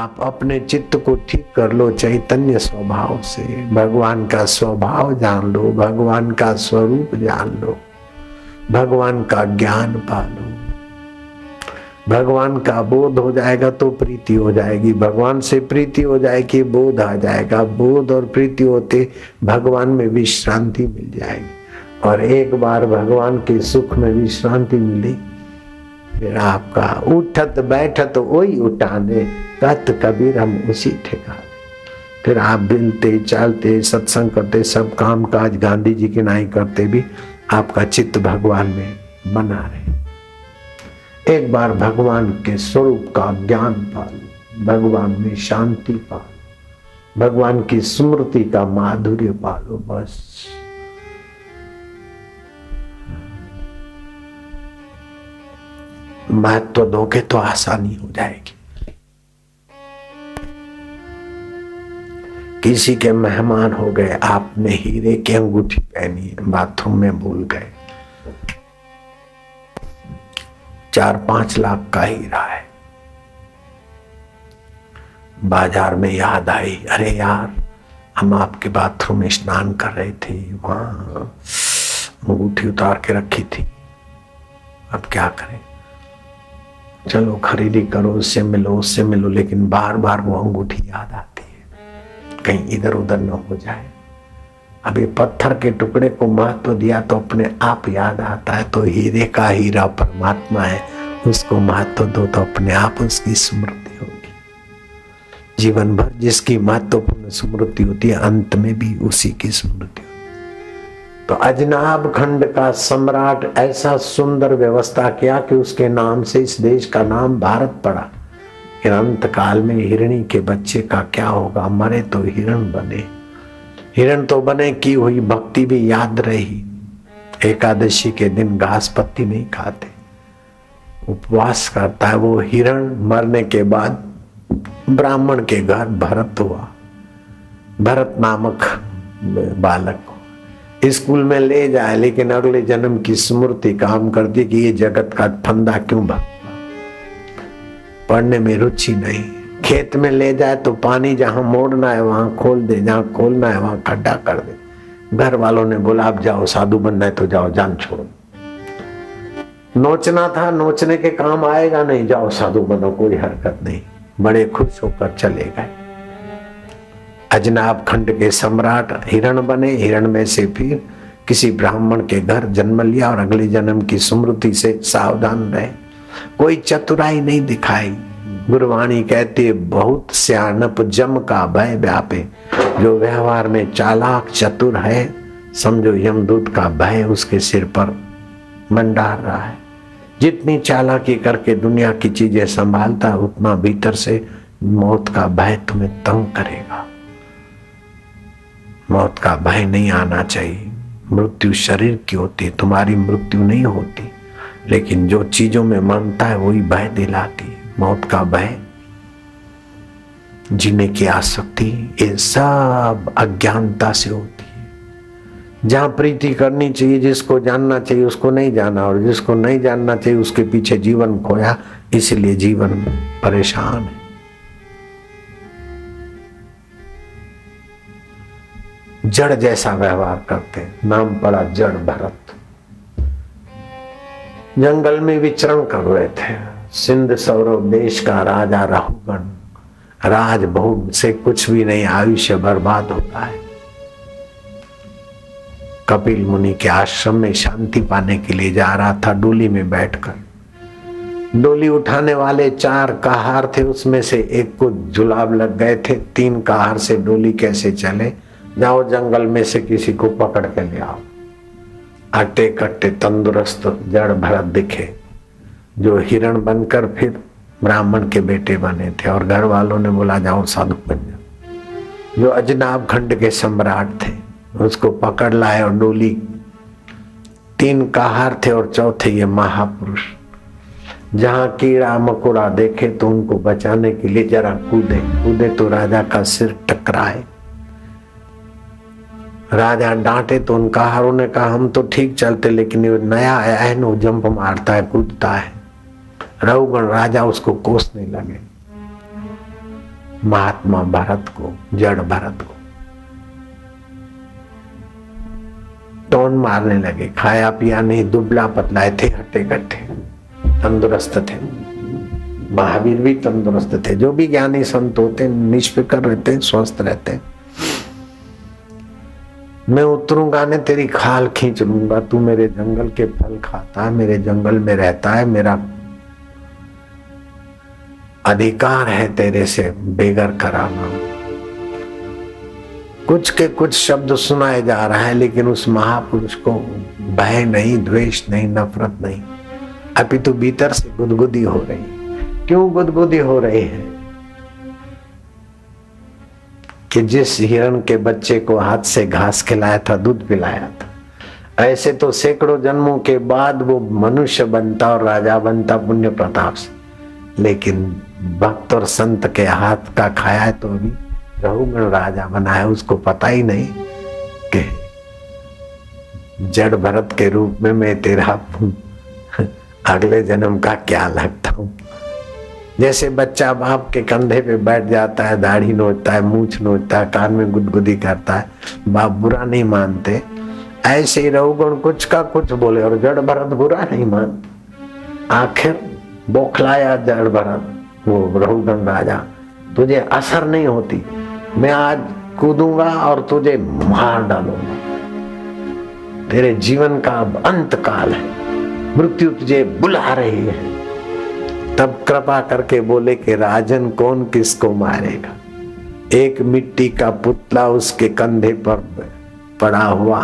आप अपने चित्त को ठीक कर लो चैतन्य स्वभाव से। भगवान का स्वभाव जान लो, भगवान का स्वरूप जान लो, भगवान का ज्ञान पालो। भगवान का बोध हो जाएगा तो प्रीति हो जाएगी, भगवान से प्रीति हो जाएगी, बोध आ जाएगा। बोध और प्रीति होते भगवान में विश्रांति मिल जाएगी। और एक बार भगवान के सुख में विश्रांति मिली, फिर आपका उठत बैठत वही उठाने, कहत कबीर हम उसी ठिकाने। फिर आप बिलते चलते सत्संग करते, सब काम काज गांधी जी के नाई करते भी आपका चित्त भगवान में बना रहे। एक बार भगवान के स्वरूप का ज्ञान पालो, भगवान में शांति पालो, भगवान की स्मृति का माधुर्य पालो। बस महत्व दोगे तो आसानी हो जाएगी। किसी के मेहमान हो गए, आपने हीरे की अंगूठी पहनी है, बाथरूम में भूल गए, 4-5 लाख का हीरा है। बाजार में याद आई, अरे यार हम आपके बाथरूम में स्नान कर रहे थे, वहां अंगूठी उतार के रखी थी, अब क्या करें। चलो खरीदी करो, उससे मिलो, लेकिन बार बार वो अंगूठी याद आती है, कहीं इधर उधर न हो जाए। अभी पत्थर के टुकड़े को महत्व दिया तो अपने आप याद आता है। तो हीरे का हीरा परमात्मा है, उसको महत्व दो तो अपने आप उसकी स्मृति होगी। जीवन भर जिसकी महत्वपूर्ण स्मृति होती है, अंत में भी उसी की स्मृति होती है। तो अजनाब खंड का सम्राट ऐसा सुंदर व्यवस्था किया कि उसके नाम से इस देश का नाम भारत पड़ा। फिर अंत काल में हिरणी के बच्चे का क्या होगा, मरे तो हिरण बने, हिरण तो बने, की हुई भक्ति भी याद रही। एकादशी के दिन घास पत्ती नहीं खाते, उपवास करता है वो हिरण। मरने के बाद ब्राह्मण के घर भरत हुआ, भरत नामक बालक स्कूल में ले जाए, लेकिन अगले जन्म की स्मृति काम करती कि ये जगत का फंदा क्यों भगता, पढ़ने में रुचि नहीं। खेत में ले जाए तो पानी जहां मोड़ना है वहां खोल दे, जहां खोलना है वहां खड्डा कर दे। घर वालों ने बोला अब जाओ, साधु बनना है तो जाओ, जान छोड़ो। नोचना था, नोचने के काम आएगा नहीं, जाओ साधु बनो, कोई हरकत नहीं। बड़े खुश होकर चले गए। अजनाब खंड के सम्राट हिरण बने, हिरण में से फिर किसी ब्राह्मण के घर जन्म लिया और अगले जन्म की स्मृति से सावधान रहे। कोई चतुराई नहीं दिखाई। गुरवाणी कहती है बहुत स्यानप जम का भय व्यापे, जो व्यवहार में चालाक चतुर है समझो यमदूत का भय उसके सिर पर मंडार रहा है। जितनी चालाकी करके दुनिया की चीजें संभालता है, उतना भीतर से मौत का भय तुम्हें तंग करेगा। मौत का भय नहीं आना चाहिए। मृत्यु शरीर की होती है, तुम्हारी मृत्यु नहीं होती, लेकिन जो चीजों में मानता है वही भय दिलाती है। मौत का भय, जीने की आसक्ति, ये सब अज्ञानता से होती है। जहां प्रीति करनी चाहिए, जिसको जानना चाहिए उसको नहीं जाना, और जिसको नहीं जानना चाहिए उसके पीछे जीवन खोया, इसलिए जीवन परेशान है। जड़ जैसा व्यवहार करते, नाम पड़ा जड़ भरत। जंगल में विचरण कर रहे थे। सिंध सौरव देश का राजा राहुगण, राज भोग से कुछ भी नहीं, आयुष्य बर्बाद होता है। कपिल मुनि के आश्रम में शांति पाने के लिए जा रहा था, डोली में बैठकर। डोली उठाने वाले 4 कहार थे, उसमें से एक को जुलाब लग गए थे। 3 कहार से डोली कैसे चले? जाओ जंगल में से किसी को पकड़ के ले आओ। अट्टे कट्टे तंदुरुस्त जड़ भरत दिखे, जो हिरण बनकर फिर ब्राह्मण के बेटे बने थे, और घर वालों ने बोला जाओ साधु बन जाओ। जो अजनाब खंड के सम्राट थे उसको पकड़ लाए, और डोली 3 कहार थे और चौथे ये महापुरुष। जहां कीड़ा मकोड़ा देखे तो उनको बचाने के लिए जरा कूदे तो राजा का सिर टकराए। राजा डांटे तो उन कहारों ने कहा हम तो ठीक चलते, लेकिन ये नया आया है ना, जंप मारता है, कूदता है। रघुगण राजा उसको कोसने लगे। महात्मा भरत को, जड़ भरत को टोन मारने लगे। खाया पिया नहीं, दुबला पतला थे, हट्टे कट्टे, तंदुरुस्त थे। महावीर भी तंदुरुस्त थे। जो भी ज्ञानी संत होते निष्फिक्र रहते, स्वस्थ रहते। मैं उतरूंगा ने तेरी खाल खींच लूंगा, तू मेरे जंगल के फल खाता है, मेरे जंगल में रहता है, मेरा अधिकार है तेरे से बेगर कराना। कुछ के कुछ शब्द सुनाए जा रहा है, लेकिन उस महापुरुष को भय नहीं, द्वेष नहीं, नफरत नहीं, अपितु भीतर से गुदगुदी हो रही। क्यों गुदगुदी हो रही है? कि जिस हिरण के बच्चे को हाथ से घास खिलाया था, दूध पिलाया था, ऐसे तो सैकड़ों जन्मों के बाद वो मनुष्य बनता और राजा बनता पुण्य प्रताप से, लेकिन भक्त और संत के हाथ का खाया है तो अभी रहुगण राजा बना है। उसको पता ही नहीं कि जड़ भरत के रूप में मैं तेरा अगले जन्म का क्या लगता हूं। जैसे बच्चा बाप के कंधे पे बैठ जाता है, दाढ़ी नोचता है, मूछ नोचता है, कान में गुदगुदी करता है, बाप बुरा नहीं मानते। ऐसे ही रहुगण कुछ का कुछ बोले और जड़ भरत बुरा नहीं मानते। आखिर बौखलाया जड़ भरत, वो रहुगण राजा, तुझे असर नहीं होती, मैं आज कूदूंगा और तुझे मार डालूंगा, तेरे जीवन का अब अंत काल है, मृत्यु तुझे बुला रही है। तब कृपा करके बोले कि राजन कौन किसको मारेगा। एक मिट्टी का पुतला उसके कंधे पर पड़ा हुआ,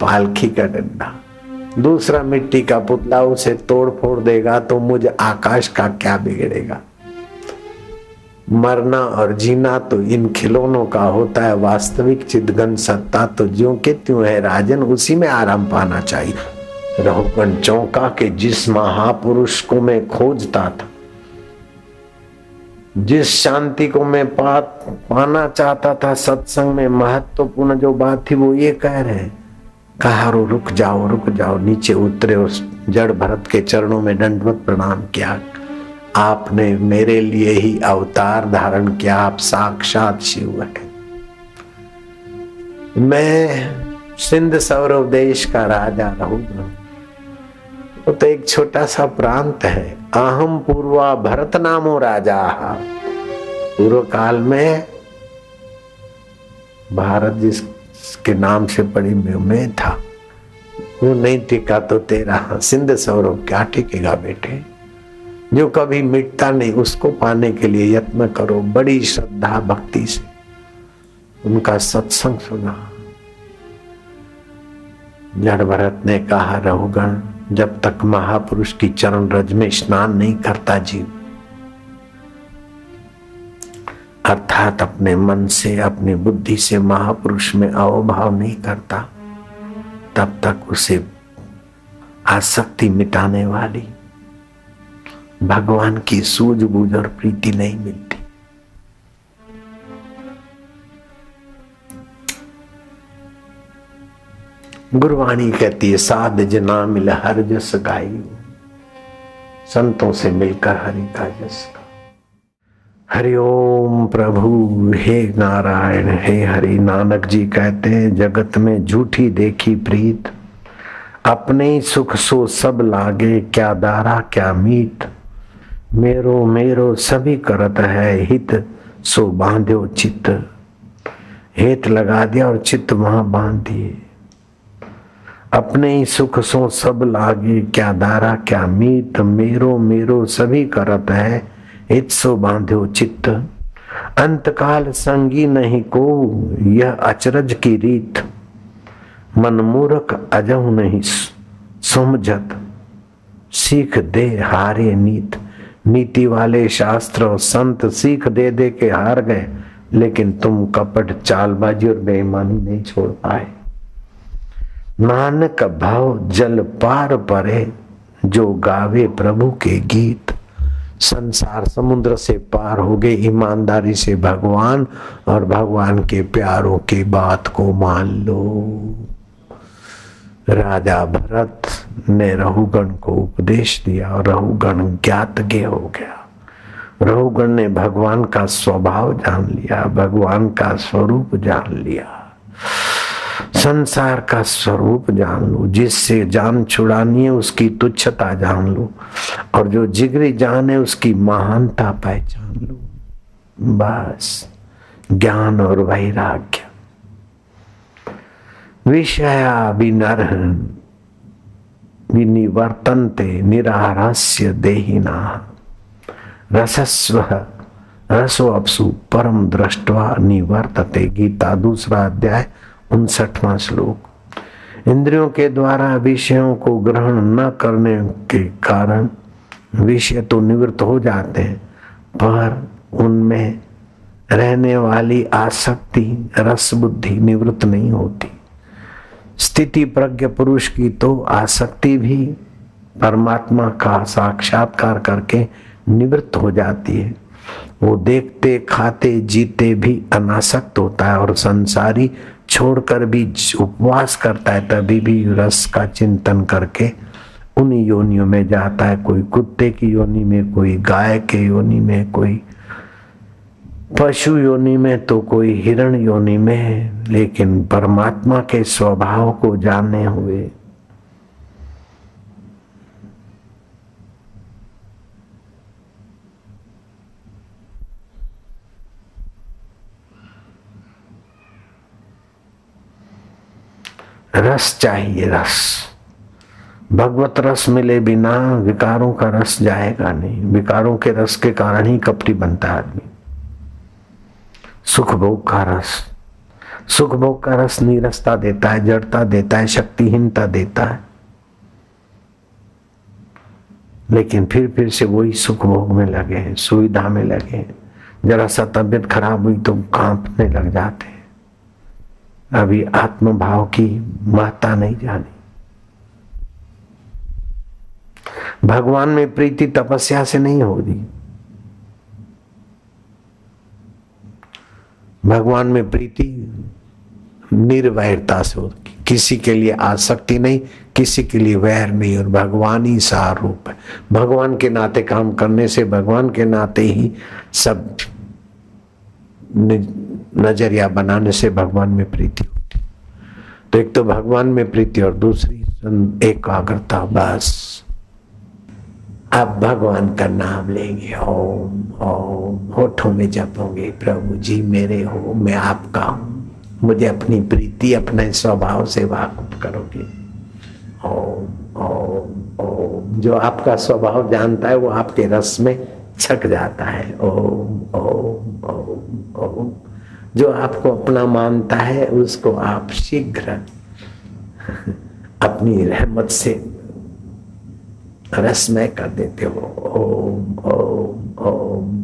पालखी का डंडा, दूसरा मिट्टी का पुतला उसे तोड़ फोड़ देगा तो मुझ आकाश का क्या बिगड़ेगा। मरना और जीना तो इन खिलौनों का होता है, वास्तविक चिदगन सत्ता तो ज्यों के त्यों है राजन, उसी में आराम पाना चाहिए। रहुगण चौंका कि जिस महापुरुष को मैं खोजता था, जिस शांति को मैं पाना चाहता था, सत्संग में महत्वपूर्ण जो बात थी वो ये कह रहे हैं। कहा रुक जाओ रुक जाओ। नीचे उतरे और जड़ भरत के चरणों में दंडवत प्रणाम किया। आपने मेरे लिए ही अवतार धारण किया, आप साक्षात शिव हैं। मैं सिंध सौरव देश का राजा रहूंगा। वो तो एक छोटा सा प्रांत है। अहम पूर्वा भरत नामो राजा। पूर्व काल में भारत जिसके नाम से पड़ी में था, वो नहीं टिका तो तेरा सिंध सौरव क्या टिकेगा बेटे। जो कभी मिटता नहीं उसको पाने के लिए यत्न करो, बड़ी श्रद्धा भक्ति से उनका सत्संग सुना। जड़ भरत ने कहा रहुगण, जब तक महापुरुष की चरण रज में स्नान नहीं करता जीव, अर्थात अपने मन से अपनी बुद्धि से महापुरुष में अहोभाव नहीं करता, तब तक उसे आसक्ति मिटाने वाली भगवान की सूझबूझ और प्रीति नहीं मिलती। गुरुवाणी कहती है, साध जना मिल हर जस गाई। संतों से मिलकर हरि का जस गा। हरि ओम प्रभु। हे नारायण हे हरि। नानक जी कहते हैं, जगत में झूठी देखी प्रीत, अपने ही सुख सो सब लागे, क्या दारा क्या मीत। मेरो मेरो सभी करत है हित, सो बांध्यो चित्त। हेत लगा दिया और चित्त वहां बांध दिए। अपने ही सुख सो सब लागे, क्या दारा क्या मीत। मेरो मेरो सभी करत है हित, सो बांध्यो चित्त। अंतकाल संगी नहीं को, यह अचरज की रीत। मन मूर्ख अजहु नहीं समझत, सीख दे हारे नीत। नीति वाले शास्त्र और संत सीख दे दे के हार गए, लेकिन तुम कपट चालबाजी और बेईमानी नहीं छोड़ पाए। नानक भाव जल पार परे, जो गावे प्रभु के गीत। संसार समुद्र से पार हो गए ईमानदारी से भगवान और भगवान के प्यारों की बात को मान लो। राजा भरत ने रहुगण को उपदेश दिया और रहुगण ज्ञातज्ञ हो गया। रहुगण ने भगवान का स्वभाव जान लिया, भगवान का स्वरूप जान लिया, संसार का स्वरूप जान लो। जिससे जान छुड़ानी है उसकी तुच्छता जान लो, और जो जिगरी जान है उसकी महानता पहचान लो। बस ज्ञान और वैराग्य। विषया विनर विनिवर्तन्ते निरारस्य देहिना रसस्व रसो अपसु परम दृष्ट्वा निवर्तते। गीता 2 अध्याय 59वां श्लोक। इंद्रियों के द्वारा विषयों को ग्रहण न करने के कारण विषय तो निवृत्त हो जाते हैं, पर उनमें रहने वाली आसक्ति रस बुद्धि निवृत्त नहीं होती। स्थिति प्रज्ञ पुरुष की तो आसक्ति भी परमात्मा का साक्षात्कार करके निवृत्त हो जाती है। वो देखते खाते जीते भी अनासक्त होता है, और संसारी छोड़कर भी उपवास करता है, तभी भी रस का चिंतन करके उन योनियों में जाता है। कोई कुत्ते की योनि में, कोई गाय के योनि में, कोई पशु योनि में, तो कोई हिरण योनि में। लेकिन परमात्मा के स्वभाव को जाने हुए रस चाहिए, रस। भगवत रस मिले बिना विकारों का रस जाएगा नहीं। विकारों के रस के कारण ही कपटी बनता है आदमी। सुख भोग का रस, सुख भोग का रस नीरसता देता है, जड़ता देता है, शक्तिहीनता देता है। लेकिन फिर से वही सुख भोग में लगे हैं, सुविधा में लगे हैं। जरा सा तबियत खराब हुई तो कांपने लग जाते हैं। अभी आत्मभाव की महत्ता नहीं जानी। भगवान में प्रीति तपस्या से नहीं होगी। भगवान में प्रीति निर्वैरता से होगी। किसी के लिए आसक्ति नहीं, किसी के लिए वैर नहीं, और भगवान ही सार रूप है। भगवान के नाते काम करने से, भगवान के नाते ही सब नजरिया बनाने से भगवान में प्रीति होती। तो एक तो भगवान में प्रीति और दूसरी एकाग्रता। बस अब भगवान का नाम लेंगे, ओम ओम, होठों में जपोगे, प्रभु जी मेरे हो, मैं आपका हूँ, मुझे अपनी प्रीति अपने स्वभाव से वाकुफ करोगे। ओम ओम ओम। जो आपका स्वभाव जानता है वो आपके रस में छक जाता है। ओम ओम ओम ओम। जो आपको अपना मानता है उसको आप शीघ्र अपनी रहमत से रसमय कर देते हो। ओम ओम ओम।